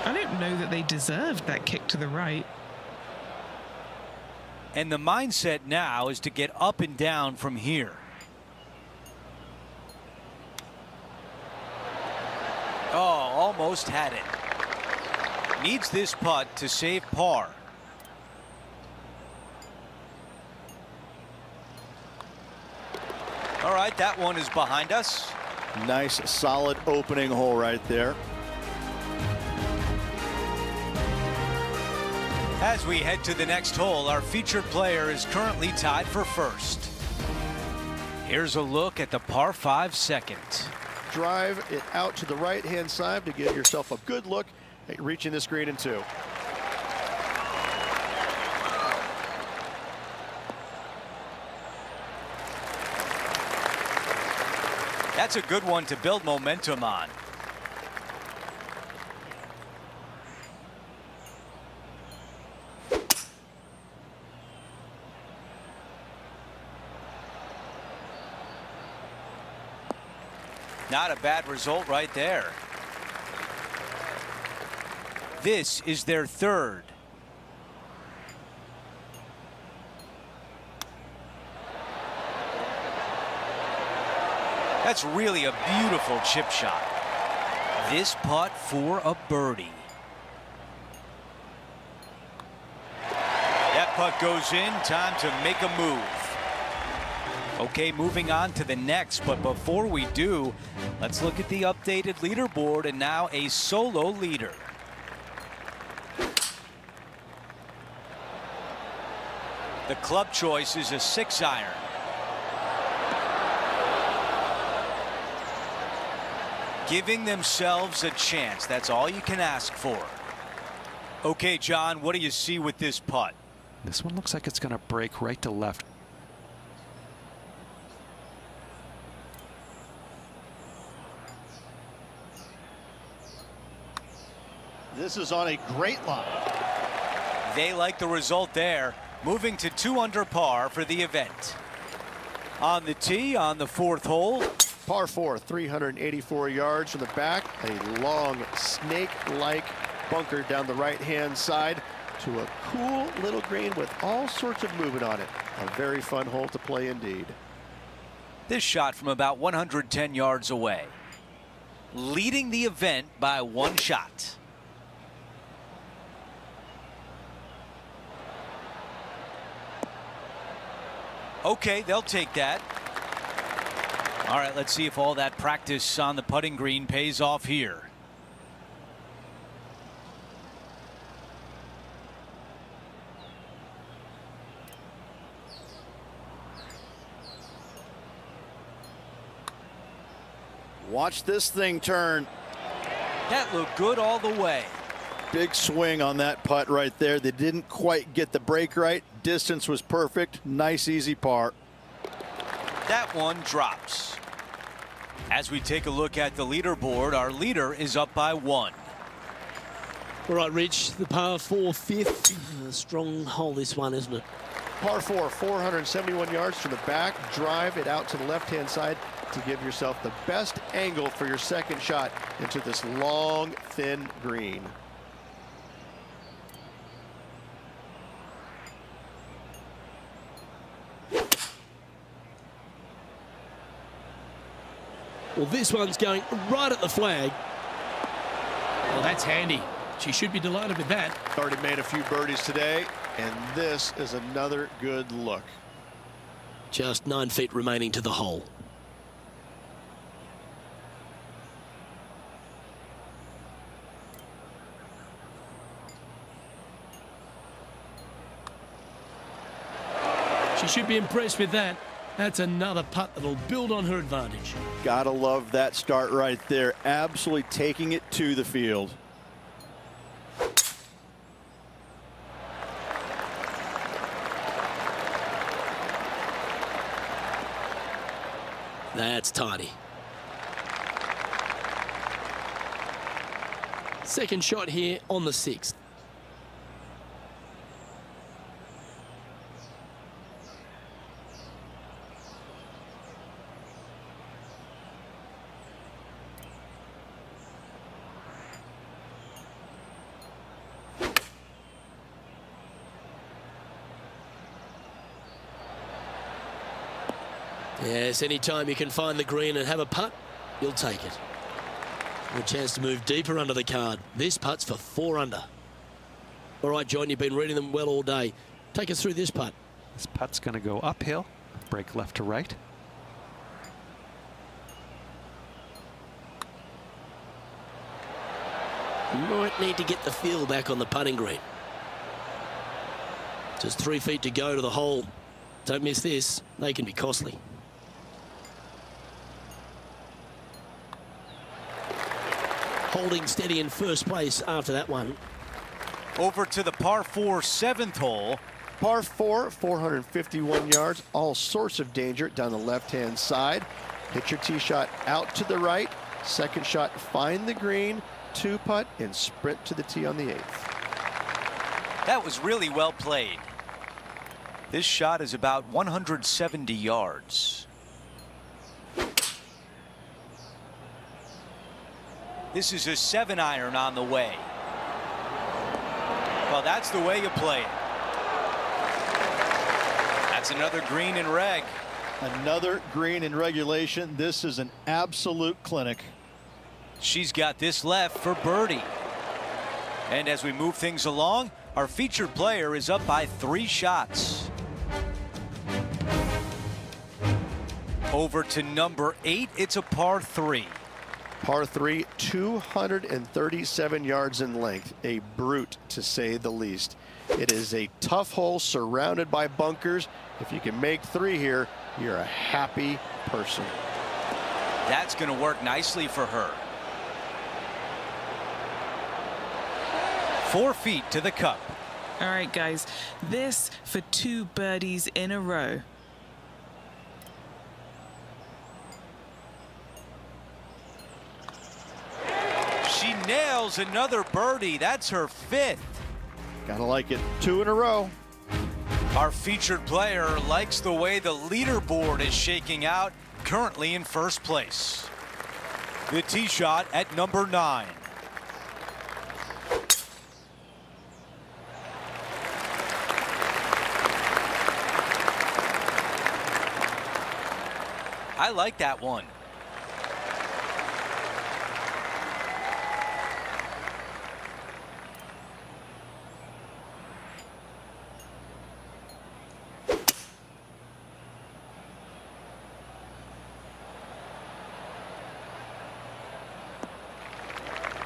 I don't know that they deserved that kick to the right. And the mindset now is to get up and down from here. Oh, almost had it. Needs this putt to save par. All right, that one is behind us. Nice, solid opening hole right there. As we head to the next hole, our featured player is currently tied for first. Here's a look at the par 5 second. Drive it out to the right-hand side to give yourself a good look at reaching this green in 2. That's a good one to build momentum on. Not a bad result right there. This is their third. That's really a beautiful chip shot. This putt for a birdie. That putt goes in. Time to make a move. Okay, moving on to the next, but before we do, let's look at the updated leaderboard, and now a solo leader. The club choice is a 6-iron. Giving themselves a chance. That's all you can ask for. Okay, John, what do you see with this putt? This one looks like it's going to break right to left. This is on a great line. They like the result there, moving to 2 under par for the event. On the tee on the 4th hole. Par 4, 384 yards from the back. A long snake-like bunker down the right-hand side to a cool little green with all sorts of movement on it. A very fun hole to play indeed. This shot from about 110 yards away. Leading the event by 1 shot. Okay, they'll take that. All right, let's see if all that practice on the putting green pays off here. Watch this thing turn. That looked good all the way. Big swing on that putt right there. They didn't quite get the break right. Distance was perfect. Nice, easy par. That one drops. As we take a look at the leaderboard, our leader is up by 1. All right, Rich, the par 4 5th. A strong hole, this one, isn't it? Par 4, 471 yards from the back. Drive it out to the left-hand side to give yourself the best angle for your second shot into this long, thin green. Well, this one's going right at the flag. Well, that's handy. She should be delighted with that. Already made a few birdies today, and this is another good look. Just 9 feet remaining to the hole. She should be impressed with that. That's another putt that'll build on her advantage. Gotta love that start right there. Absolutely taking it to the field. That's tidy. Second shot here on the 6th. Yes, anytime you can find the green and have a putt, you'll take it. A chance to move deeper under the card. This putt's for 4 under. All right, John, you've been reading them well all day. Take us through this putt. This putt's going to go uphill, break left to right. You might need to get the feel back on the putting green. Just 3 feet to go to the hole. Don't miss this. They can be costly. Holding steady in first place after that one. Over to the par 4 7th hole. Par 4, 451 yards, all sorts of danger down the left-hand side. Hit your tee shot out to the right. Second shot, find the green, 2-putt, and sprint to the tee on the 8th. That was really well played. This shot is about 170 yards. This is a 7-iron on the way. Well, that's the way you play it. That's another green in reg. Another green in regulation. This is an absolute clinic. She's got this left for birdie. And as we move things along, our featured player is up by 3 shots. Over to number 8, it's a par 3. Par 3, 237 yards in length, a brute to say the least. It is a tough hole surrounded by bunkers. If you can make 3 here, you're a happy person. That's going to work nicely for her. 4 feet to the cup. All right, guys, this for 2 birdies in a row. She nails another birdie. That's her 5th. Gotta like it. 2 in a row. Our featured player likes the way the leaderboard is shaking out, currently in first place. The tee shot at number 9. I like that one.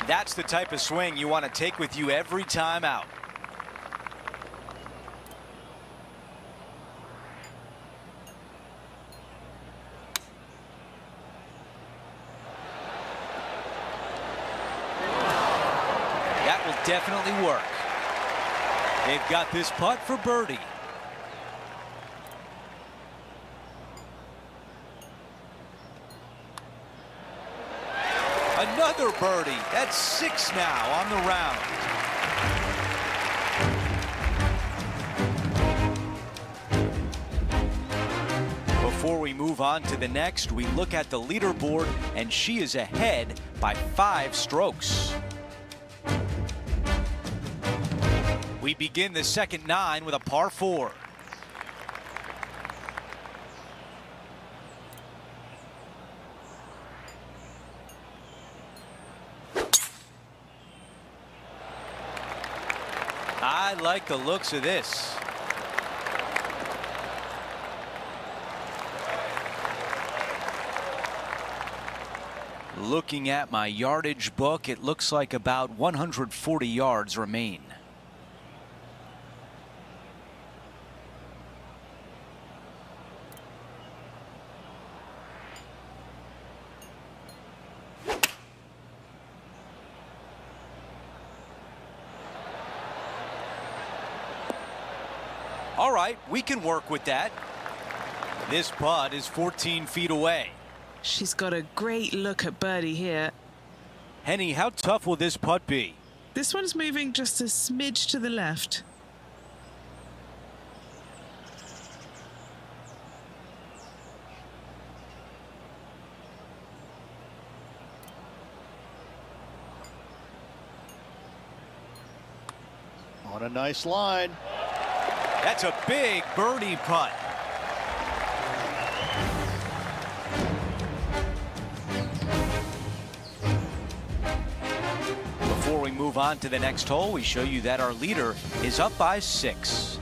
That's the type of swing you want to take with you every time out. That will definitely work. They've got this putt for birdie. Another birdie. That's 6 now on the round. Before we move on to the next, we look at the leaderboard, and she is ahead by 5 strokes. We begin the second 9 with a par 4. I like the looks of this. Looking at my yardage book, it looks like about 140 yards remain. All right, we can work with that. This putt is 14 feet away. She's got a great look at birdie here. Henny, how tough will this putt be? This one's moving just a smidge to the left. On a nice line. That's a big birdie putt. move on to the next hole, we show you that our leader is up by 6.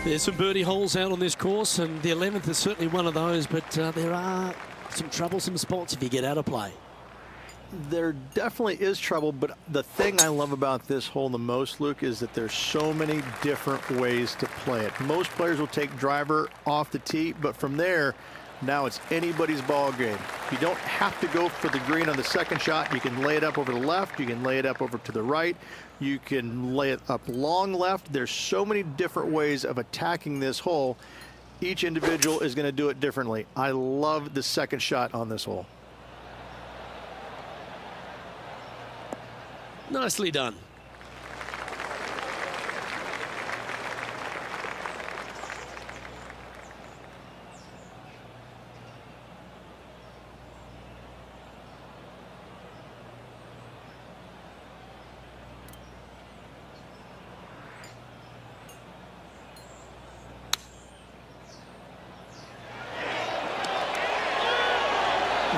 There's some birdie holes out on this course, and the 11th is certainly one of those, but there are some troublesome spots if you get out of play. There definitely is trouble, but the thing I love about this hole the most, Luke, is that there's so many different ways to play it. Most players will take driver off the tee, but from there, now it's anybody's ball game. You don't have to go for the green on the second shot. You can lay it up over the left. You can lay it up over to the right. You can lay it up long left. There's so many different ways of attacking this hole. Each individual is going to do it differently. I love the second shot on this hole. Nicely done.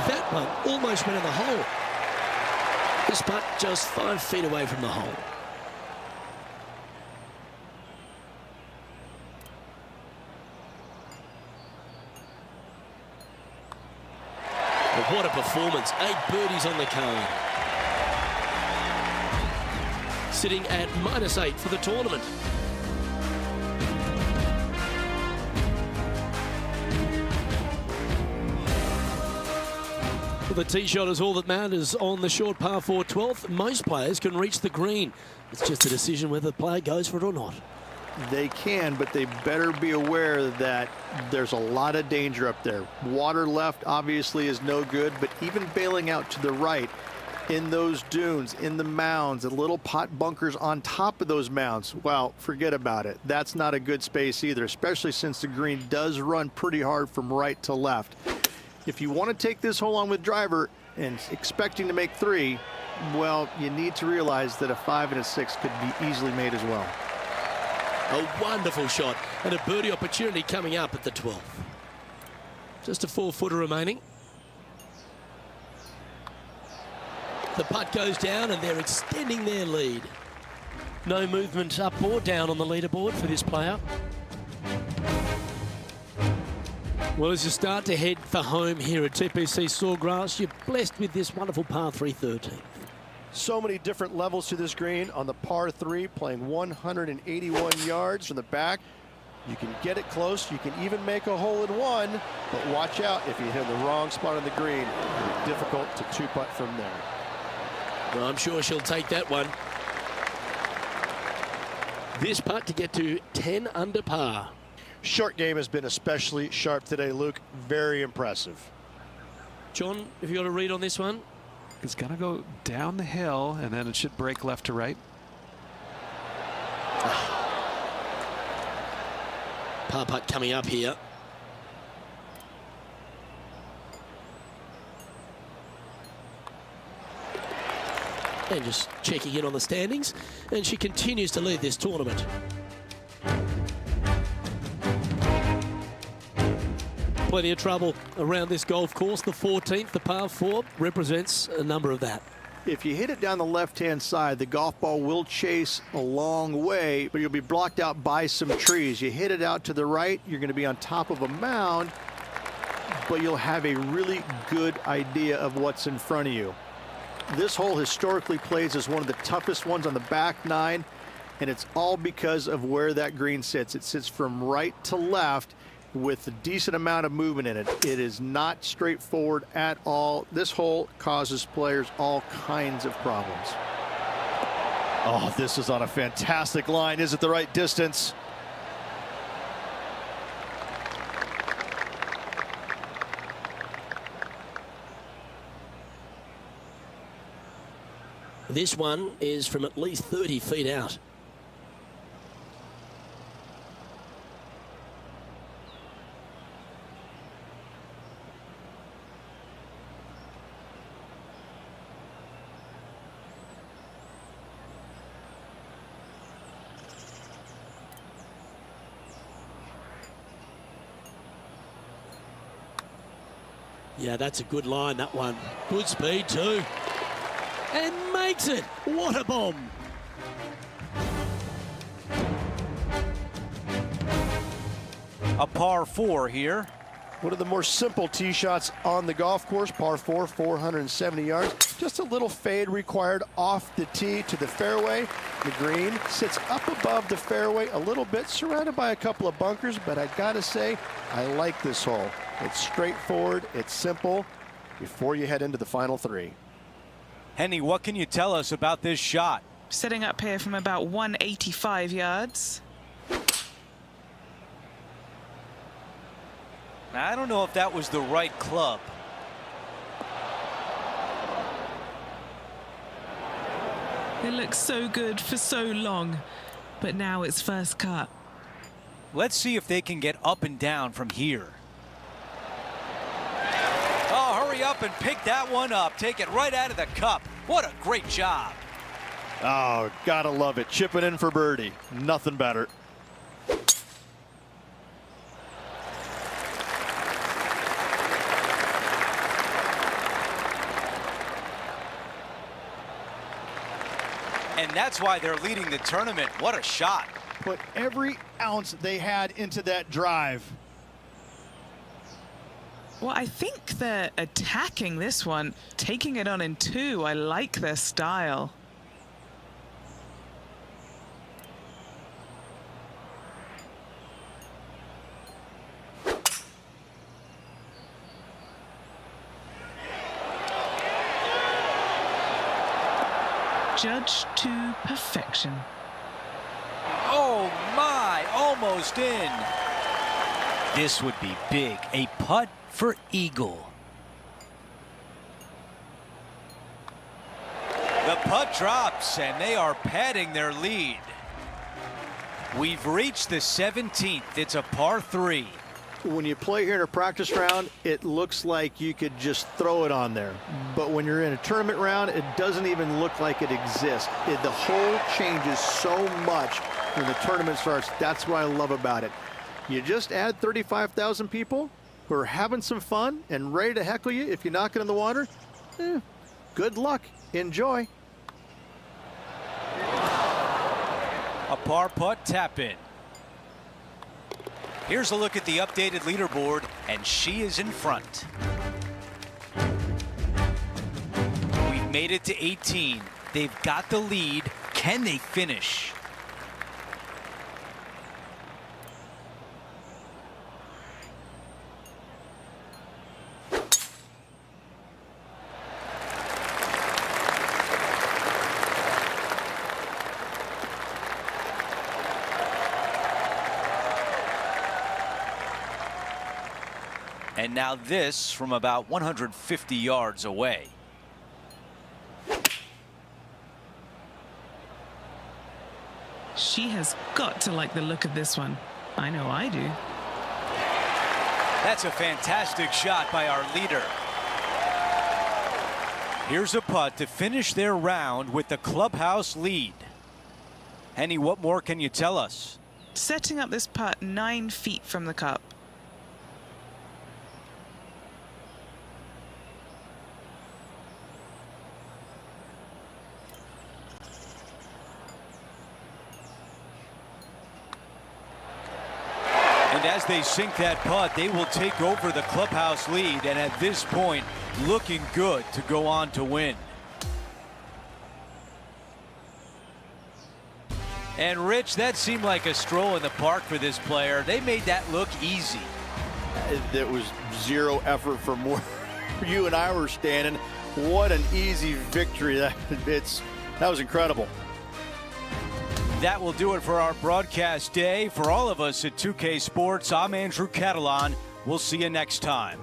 That one almost went in the hole. This putt just 5 feet away from the hole. But what a performance. 8 birdies on the card. Sitting at -8 for the tournament. Well, the tee shot is all that matters on the short par 4 12th. Most players can reach the green. It's just a decision whether the player goes for it or not. They can, but they better be aware that there's a lot of danger up there. Water left obviously is no good, but even bailing out to the right in those dunes, in the mounds, the little pot bunkers on top of those mounds, well, forget about it. That's not a good space either, especially since the green does run pretty hard from right to left. If you want to take this hole on with driver and expecting to make 3, well, you need to realize that a 5 and a 6 could be easily made as well. A wonderful shot and a birdie opportunity coming up at the 12th. Just a 4-footer remaining. The putt goes down and they're extending their lead. No movement up or down on the leaderboard for this player. Well, as you start to head for home here at TPC Sawgrass, you're blessed with this wonderful par 3 13. So many different levels to this green on the par 3, playing 181 yards from the back. You can get it close. You can even make a hole in one, but watch out if you hit the wrong spot on the green. It'll be difficult to 2-putt from there. Well, I'm sure she'll take that one. This putt to get to 10 under par. Short game has been especially sharp today, Luke. Very impressive. John, have you got a read on this one? It's going to go down the hill, and then it should break left to right. Par putt coming up here. And just checking in on the standings, and she continues to lead this tournament. Plenty of trouble around this golf course. The 14th, the par 4, represents a number of that. If you hit it down the left-hand side, the golf ball will chase a long way, but you'll be blocked out by some trees. You hit it out to the right, you're going to be on top of a mound, but you'll have a really good idea of what's in front of you. This hole historically plays as one of the toughest ones on the back 9, and it's all because of where that green sits. It sits from right to left with a decent amount of movement in it. It is not straightforward at all. This hole causes players all kinds of problems. Oh, this is on a fantastic line. Is it the right distance? This one is from at least 30 feet out. Yeah, that's a good line, that one. Good speed too. And makes it. What a bomb. A par 4 here. One of the more simple tee shots on the golf course, par 4, 470 yards. Just a little fade required off the tee to the fairway. The green sits up above the fairway a little bit, surrounded by a couple of bunkers, but I gotta say, I like this hole. It's straightforward, it's simple, before you head into the final 3. Henny, what can you tell us about this shot? Setting up here from about 185 yards. I don't know if that was the right club. It looks so good for so long, but now it's first cut. Let's see if they can get up and down from here. Oh, hurry up and pick that one up. Take it right out of the cup. What a great job. Oh, gotta love it. Chipping in for birdie. Nothing better. And that's why they're leading the tournament. What a shot. Put every ounce they had into that drive. Well, I think they're attacking this one, taking it on in 2. I like their style. Judged to perfection. Oh my, almost in. This would be big. A putt for eagle. The putt drops and they are padding their lead. We've reached the 17th. It's a par 3. When you play here in a practice round, it looks like you could just throw it on there. But when you're in a tournament round, it doesn't even look like it exists. The hole changes so much when the tournament starts. That's what I love about it. You just add 35,000 people who are having some fun and ready to heckle you if you knock it in the water. Good luck. Enjoy. A par putt tap in. Here's a look at the updated leaderboard, and she is in front. We've made it to 18. They've got the lead. Can they finish? And now this from about 150 yards away. She has got to like the look of this one. I know I do. That's a fantastic shot by our leader. Here's a putt to finish their round with the clubhouse lead. Henny, what more can you tell us? Setting up this putt 9 feet from the cup. And as they sink that putt, they will take over the clubhouse lead, and at this point, looking good to go on to win. And Rich, that seemed like a stroll in the park for this player. They made that look easy. It was zero effort from where you and I were standing. What an easy victory. That was incredible. That will do it for our broadcast day. For all of us at 2K Sports, I'm Andrew Catalan. We'll see you next time.